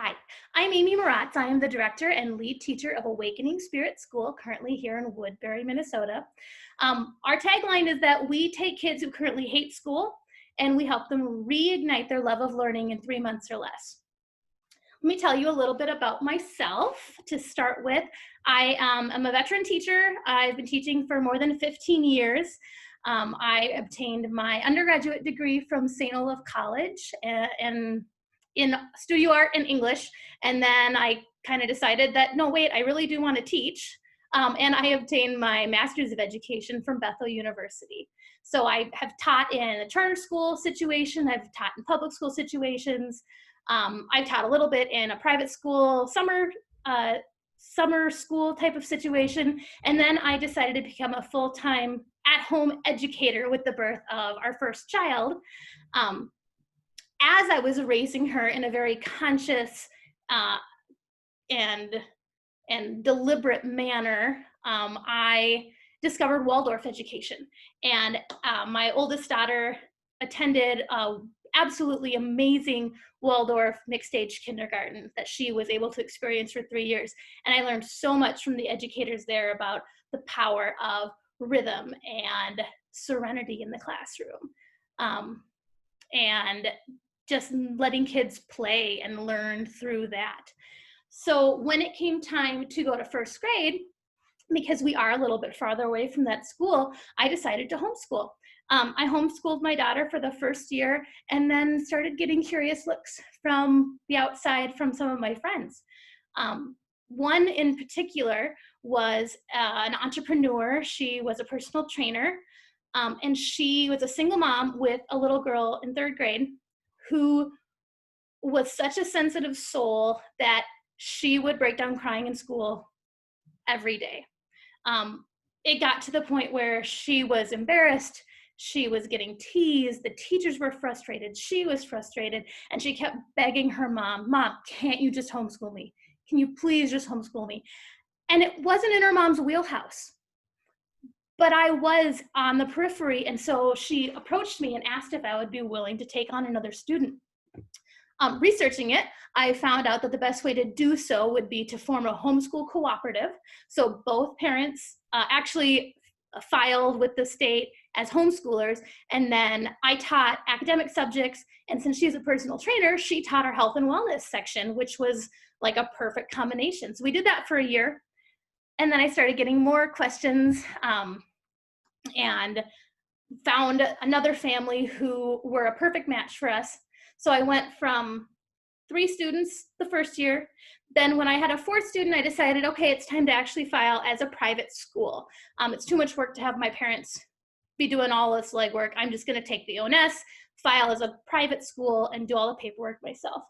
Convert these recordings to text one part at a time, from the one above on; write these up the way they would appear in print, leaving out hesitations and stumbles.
Hi, I'm Amy Moratz. I am the director and lead teacher of Awakening Spirit School, currently here in Woodbury, Minnesota. Our tagline is that we take kids who currently hate school and we help them reignite their love of learning in 3 months or less. Let me tell you a little bit about myself to start with. I am a veteran teacher. I've been teaching for more than 15 years. I obtained my undergraduate degree from St. Olaf College and in studio art and English. And then I kind of decided that, no, wait, I really do want to teach. And I obtained my master's of education from Bethel University. So I have taught in a charter school situation. I've taught in public school situations. I've taught a little bit in a private school, summer school type of situation. And then I decided to become a full-time at-home educator with the birth of our first child. As I was raising her in a very conscious and deliberate manner, I discovered Waldorf education. And my oldest daughter attended a absolutely amazing Waldorf mixed age kindergarten that she was able to experience for 3 years. And I learned so much from the educators there about the power of rhythm and serenity in the classroom. And just letting kids play and learn through that. So when it came time to go to first grade, because we are a little bit farther away from that school, I decided to homeschool. I homeschooled my daughter for the first year and then started getting curious looks from the outside from some of my friends. One in particular was an entrepreneur. She was a personal trainer, and she was a single mom with a little girl in 3rd grade who was such a sensitive soul that she would break down crying in school every day. It got to the point where she was embarrassed, she was getting teased, the teachers were frustrated, she was frustrated, and she kept begging her mom, can't you just homeschool me? Can you please just homeschool me? And it wasn't in her mom's wheelhouse, but I was on the periphery, and so she approached me and asked if I would be willing to take on another student. Researching it, I found out that the best way to do so would be to form a homeschool cooperative. So both parents actually filed with the state as homeschoolers, and then I taught academic subjects, and since she's a personal trainer, she taught our health and wellness section, which was like a perfect combination. So we did that for a year, and then I started getting more questions and found another family who were a perfect match for us. So I went from 3 students the first year. Then when I had a 4th student, I decided, okay, it's time to actually file as a private school. It's too much work to have my parents be doing all this legwork. I'm just gonna take the ONS, file as a private school, and do all the paperwork myself.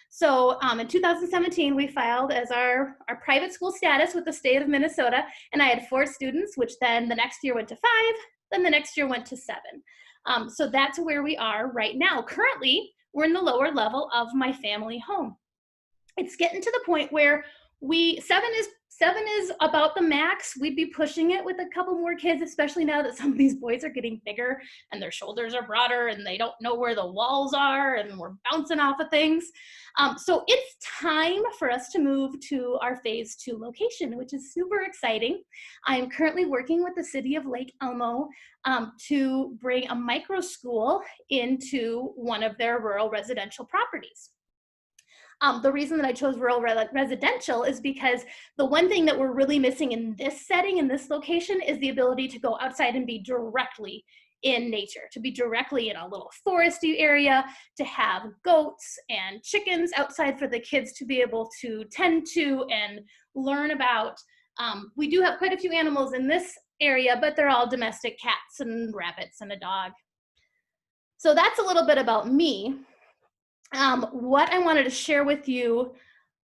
So in 2017, we filed as our private school status with the state of Minnesota, and I had 4 students, which then the next year went to 5, then the next year went to 7. So that's where we are right now. Currently, we're in the lower level of my family home. It's getting to the point where 7 is about the max. We'd be pushing it with a couple more kids, especially now that some of these boys are getting bigger and their shoulders are broader and they don't know where the walls are and we're bouncing off of things. So it's time for us to move to our phase 2 location, which is super exciting. I'm currently working with the city of Lake Elmo to bring a micro school into one of their rural residential properties. The reason that I chose rural residential is because the one thing that we're really missing in this setting, in this location, is the ability to go outside and be directly in nature, to be directly in a little foresty area, to have goats and chickens outside for the kids to be able to tend to and learn about. We do have quite a few animals in this area, but they're all domestic cats and rabbits and a dog. So that's a little bit about me. What I wanted to share with you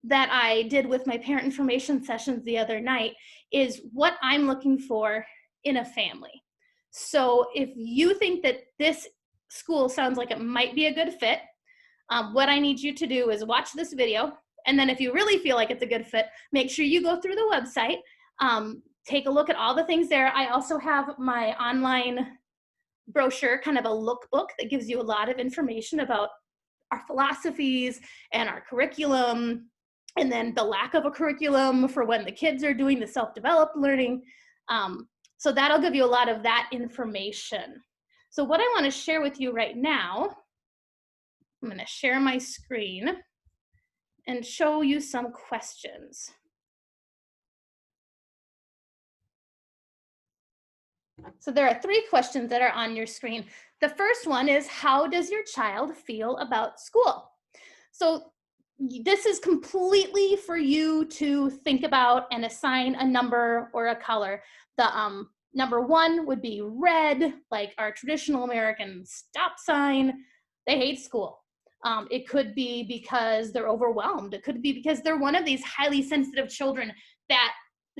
that I did with my parent information sessions the other night is what I'm looking for in a family. So if you think that this school sounds like it might be a good fit, what I need you to do is watch this video. And then if you really feel like it's a good fit, make sure you go through the website, take a look at all the things there. I also have my online brochure, kind of a lookbook that gives you a lot of information about our philosophies and our curriculum, and then the lack of a curriculum for when the kids are doing the self-developed learning. So that'll give you a lot of that information. So what I want to share with you right now, I'm going to share my screen and show you some questions. So there are 3 questions that are on your screen. The first one is, how does your child feel about school? So this is completely for you to think about and assign a number or a color. The number 1 would be red, like our traditional American stop sign. They hate school. It could be because they're overwhelmed. It could be because they're one of these highly sensitive children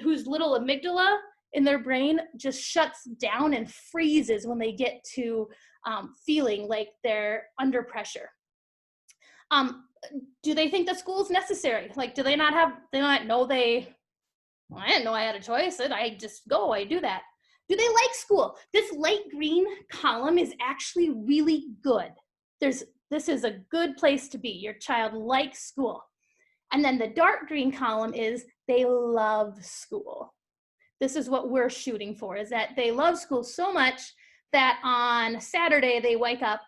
whose little amygdala in their brain just shuts down and freezes when they get to feeling like they're under pressure. Do they think that school is necessary? Like, do they not know well, I didn't know I had a choice. I just go, I do that. Do they like school? This light green column is actually really good. This is a good place to be. Your child likes school. And then the dark green column is they love school. This is what we're shooting for, is that they love school so much that on Saturday they wake up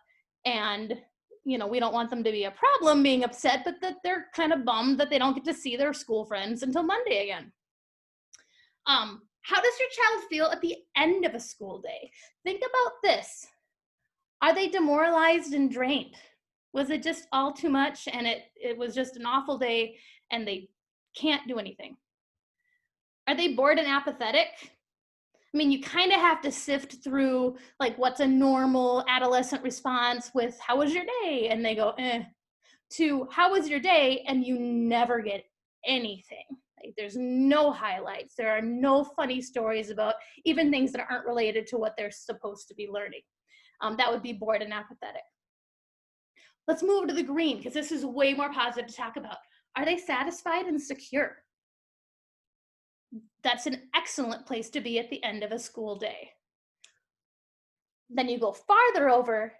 and, we don't want them to be a problem being upset, but that they're kind of bummed that they don't get to see their school friends until Monday again. How does your child feel at the end of a school day? Think about this. Are they demoralized and drained? Was it just all too much and it was just an awful day and they can't do anything? Are they bored and apathetic? I mean, you kind of have to sift through like what's a normal adolescent response with how was your day? And they go, to how was your day? And you never get anything. Like, there's no highlights. There are no funny stories about even things that aren't related to what they're supposed to be learning. That would be bored and apathetic. Let's move to the green, because this is way more positive to talk about. Are they satisfied and secure? That's an excellent place to be at the end of a school day. Then you go farther over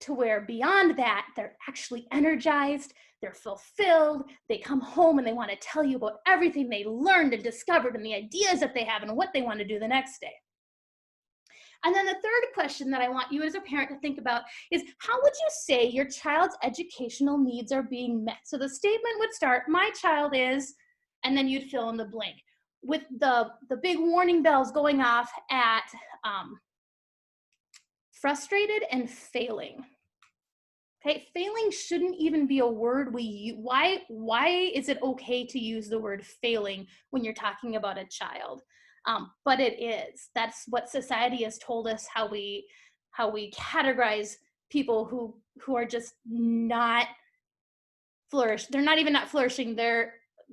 to where beyond that, they're actually energized, they're fulfilled, they come home and they want to tell you about everything they learned and discovered and the ideas that they have and what they want to do the next day. And then the third question that I want you as a parent to think about is, how would you say your child's educational needs are being met? So the statement would start, my child is, and then you'd fill in the blank, with the big warning bells going off at frustrated and failing. Okay, failing shouldn't even be a word we use. Why is it okay to use the word failing when you're talking about a child? But it is. That's what society has told us, how we categorize people who are just not flourish. They're not even not flourishing. They're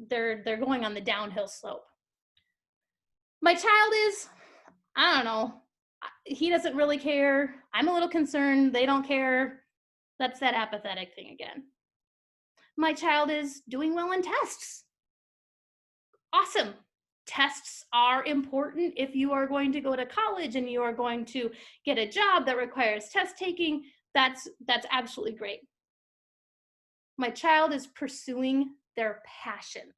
going on the downhill slope. My child is, I don't know, he doesn't really care. I'm a little concerned. They don't care. That's that apathetic thing again. My child is doing well in tests. Awesome. Tests are important if you are going to go to college and you are going to get a job that requires test taking. That's absolutely great. My child is pursuing their passions.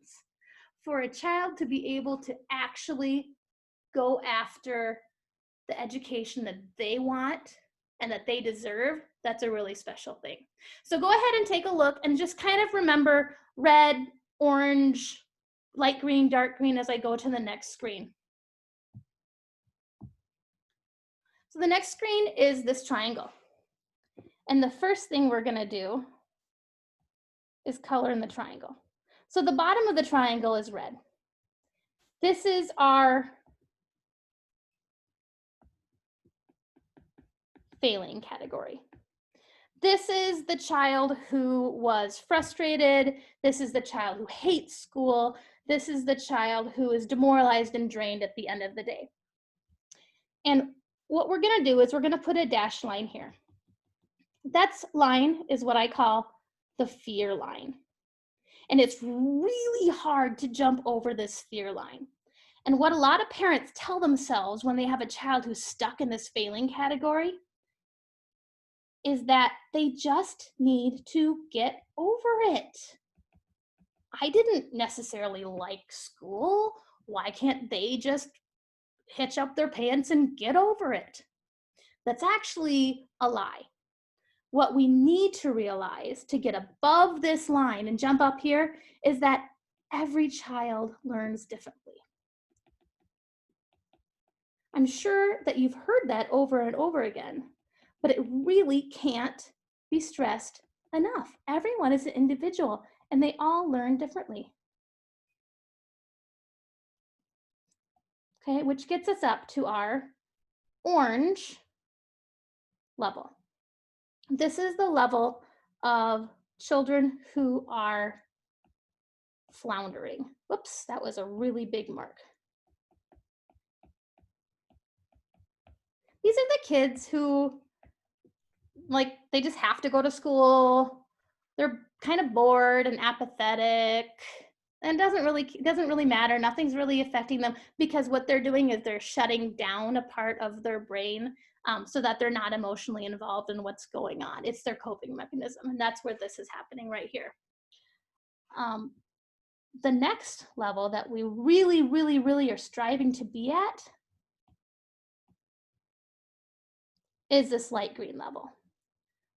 For a child to be able to actually go after the education that they want and that they deserve, that's a really special thing. So go ahead and take a look and just kind of remember red, orange, light green, dark green as I go to the next screen. So the next screen is this triangle. And the first thing we're gonna do is color in the triangle. So the bottom of the triangle is red. This is our failing category. This is the child who was frustrated. This is the child who hates school. This is the child who is demoralized and drained at the end of the day. And what we're gonna do is we're gonna put a dashed line here. That line is what I call the fear line. And it's really hard to jump over this fear line. And what a lot of parents tell themselves when they have a child who's stuck in this failing category is that they just need to get over it. I didn't necessarily like school. Why can't they just hitch up their pants and get over it? That's actually a lie. What we need to realize to get above this line and jump up here is that every child learns differently. I'm sure that you've heard that over and over again, but it really can't be stressed enough. Everyone is an individual and they all learn differently. Okay, which gets us up to our orange level. This is the level of children who are floundering. Whoops, that was a really big mark. These are the kids who, like, they just have to go to school. They're kind of bored and apathetic, and it doesn't really matter. Nothing's really affecting them because what they're doing is they're shutting down a part of their brain so that they're not emotionally involved in what's going on. It's their coping mechanism, and that's where this is happening right here. The next level that we really, really, really are striving to be at is this light green level.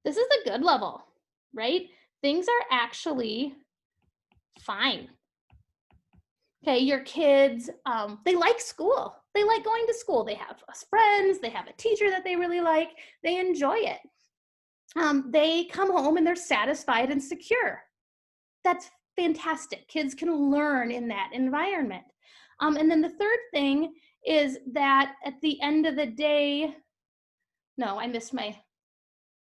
This is the good level, right? Things are actually fine. Okay, your kids, they like school. They like going to school. They have friends. They have a teacher that they really like. They enjoy it. They come home and they're satisfied and secure. That's fantastic. Kids can learn in that environment. And then the third thing is that at the end of the day, no, I missed my,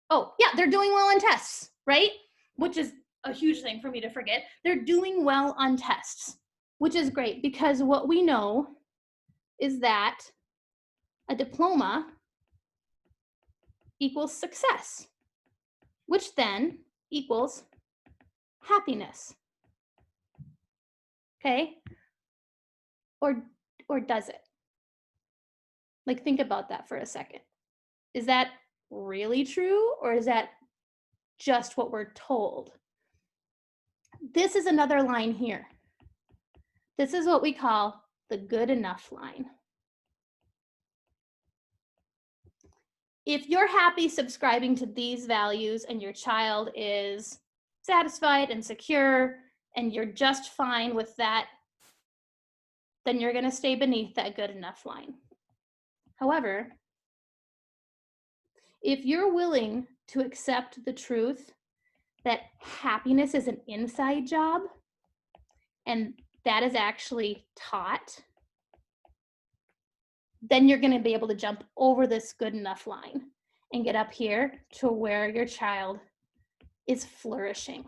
oh yeah, they're doing well on tests, right? Which is a huge thing for me to forget. They're doing well on tests, which is great because what we know is that a diploma equals success, which then equals happiness. Okay? Or does it? Like, think about that for a second. Is that really true, or is that just what we're told? This is another line here. This is what we call the good enough line. If you're happy subscribing to these values and your child is satisfied and secure and you're just fine with that, then you're going to stay beneath that good enough line. However, if you're willing to accept the truth that happiness is an inside job and that is actually taught, then you're going to be able to jump over this good enough line and get up here to where your child is flourishing.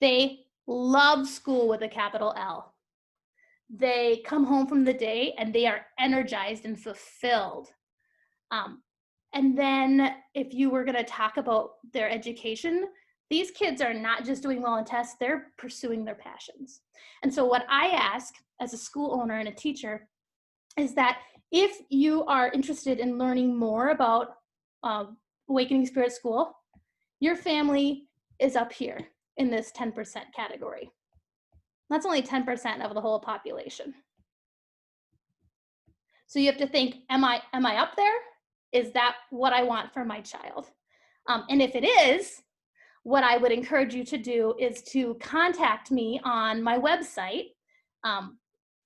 They love school with a capital L. They come home from the day and they are energized and fulfilled. And then if you were going to talk about their education, these kids are not just doing well on tests, they're pursuing their passions. And so what I ask as a school owner and a teacher is that if you are interested in learning more about Awakening Spirit School, your family is up here in this 10% category. That's only 10% of the whole population. So you have to think, am I up there? Is that what I want for my child? And if it is, what I would encourage you to do is to contact me on my website,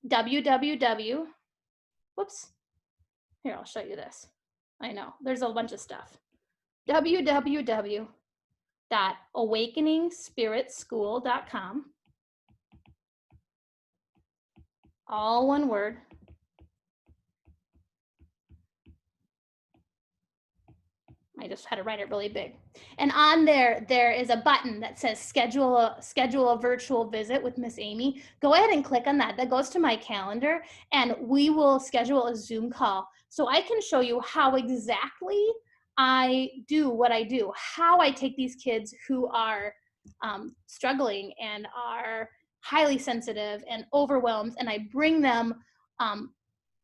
www. Whoops. Here, I'll show you this. I know, there's a bunch of stuff. www.awakeningspiritschool.com. All one word. I just had to write it really big. And on there, there is a button that says schedule a virtual visit with Miss Amy. Go ahead and click on that. That goes to my calendar and we will schedule a Zoom call so I can show you how exactly I do what I do, how I take these kids who are struggling and are highly sensitive and overwhelmed, and I bring them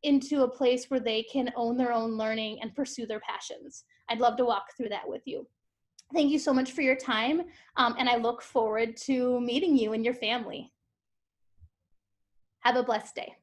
into a place where they can own their own learning and pursue their passions. I'd love to walk through that with you. Thank you so much for your time, and I look forward to meeting you and your family. Have a blessed day.